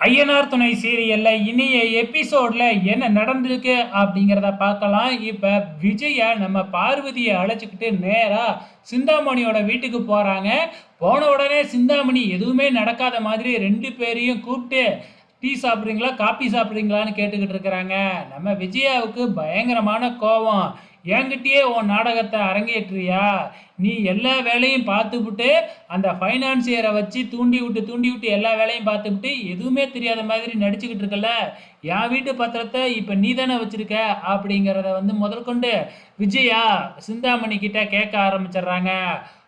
ஐயனார் துணை சீரியல்ல இனிய எபிசோட்ல என்ன நடந்திருக்கு அப்படிங்கிறத பார்க்கலாம். இப்ப விஜயா நம்ம பார்வதியை அழைச்சிக்கிட்டு நேரா சிந்தாமணியோட வீட்டுக்கு போறாங்க. போன உடனே சிந்தாமணி எதுவுமே நடக்காத மாதிரி 2 பேரையும் கூப்பிட்டு டீ சாப்பிட்றீங்களா காப்பி சாப்பிட்றீங்களான்னு கேட்டுக்கிட்டு இருக்கிறாங்க. நம்ம விஜயாவுக்கு பயங்கரமான கோபம். என்கிட்டயே உன் நாடகத்தை அரங்கேற்றியா? நீ எல்லா வேலையும் பார்த்துவிட்டு அந்த ஃபைனான்சியரை வச்சு தூண்டி விட்டு எல்லா வேலையும் பார்த்துவிட்டு எதுவுமே தெரியாத மாதிரி நடிச்சுக்கிட்டு இருக்கல. என் வீட்டு பத்திரத்தை இப்போ நீ தானே வச்சிருக்க அப்படிங்கிறத வந்து முதல் கொண்டு விஜயா சிந்தாமணி கிட்ட கேட்க ஆரம்பிச்சிடுறாங்க.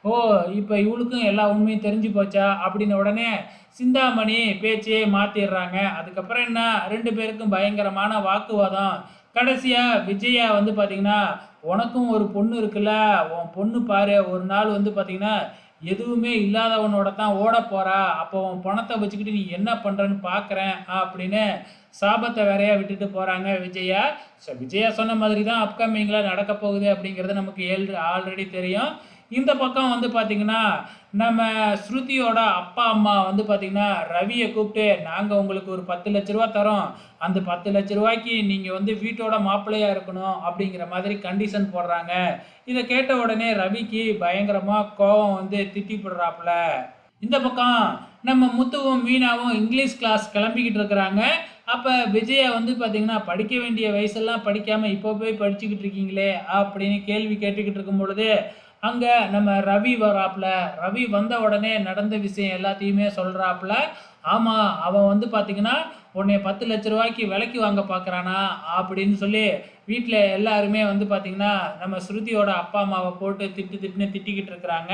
ஓ, இப்போ இவளுக்கும் எல்லா உண்மையும் தெரிஞ்சு போச்சா அப்படின்னு உடனே சிந்தாமணி பேச்சையே மாற்றிடுறாங்க. அதுக்கப்புறம் என்ன, 2 பேருக்கும் பயங்கரமான வாக்குவாதம். கடைசியாக விஜயா வந்து பார்த்தீங்கன்னா, உனக்கும் ஒரு பொண்ணு இருக்குல்ல, உன் பொண்ணு பாரு ஒரு நாள் வந்து பார்த்தீங்கன்னா எதுவுமே இல்லாதவனோட தான் ஓட போறா, அப்போ உன் பணத்தை வச்சுக்கிட்டு நீ என்ன பண்ணுறன்னு பார்க்குறேன் அப்படின்னு சாபத்தை வேறையா விட்டுட்டு போகிறாங்க விஜயா. ஸோ விஜயா சொன்ன மாதிரி தான் அப்கமிங்கில் நடக்க போகுது அப்படிங்கிறது நமக்கு ஆல்ரெடி தெரியும். இந்த பக்கம் வந்து பார்த்திங்கன்னா நம்ம ஸ்ருதியோட அப்பா அம்மா வந்து பார்த்திங்கன்னா ரவியை கூப்பிட்டு நாங்கள் உங்களுக்கு ஒரு 10 லட்ச ரூபா தரோம், அந்த 10 லட்ச ரூபாய்க்கு நீங்கள் வந்து வீட்டோட மாப்பிள்ளையாக இருக்கணும் அப்படிங்கிற மாதிரி கண்டிஷன் போடுறாங்க. இதை கேட்ட உடனே ரவிக்கு பயங்கரமாக கோபம் வந்து திட்டி போடுறாப்புல. இந்த பக்கம் நம்ம முத்துவும் மீனாவும் இங்கிலீஷ் கிளாஸ் கிளம்பிக்கிட்டு இருக்கிறாங்க. அப்போ விஜயா வந்து பார்த்தீங்கன்னா படிக்க வேண்டிய வயசெல்லாம் படிக்காமல் இப்போ போய் படிச்சுக்கிட்டு இருக்கீங்களே அப்படின்னு கேள்வி கேட்டுக்கிட்டு இருக்கும் பொழுது அங்கே நம்ம ரவி வராப்புல. ரவி வந்த உடனே நடந்த விஷயம் எல்லாத்தையுமே சொல்கிறாப்புல. ஆமாம், அவன் வந்து பார்த்தீங்கன்னா உன்னை 10 லட்ச ரூபாய்க்கு விலைக்கு வாங்க பார்க்குறானா அப்படின்னு சொல்லி வீட்டில் எல்லாருமே வந்து பார்த்திங்கன்னா நம்ம ஸ்ருதியோட அப்பா அம்மாவை போட்டு திட்டுன்னு திட்டிக்கிட்டு இருக்கிறாங்க.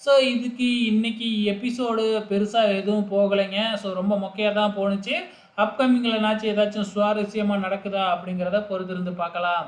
ஸோ இதுக்கு இன்னைக்கு எபிசோடு பெருசாக எதுவும் போகலைங்க. ஸோ ரொம்ப மொக்கையாக தான் போணுச்சு. அப்கமிங்கில் ஏதாச்சும் சுவாரஸ்யமாக நடக்குதா அப்படிங்கிறத பொறுத்திருந்து பார்க்கலாம்.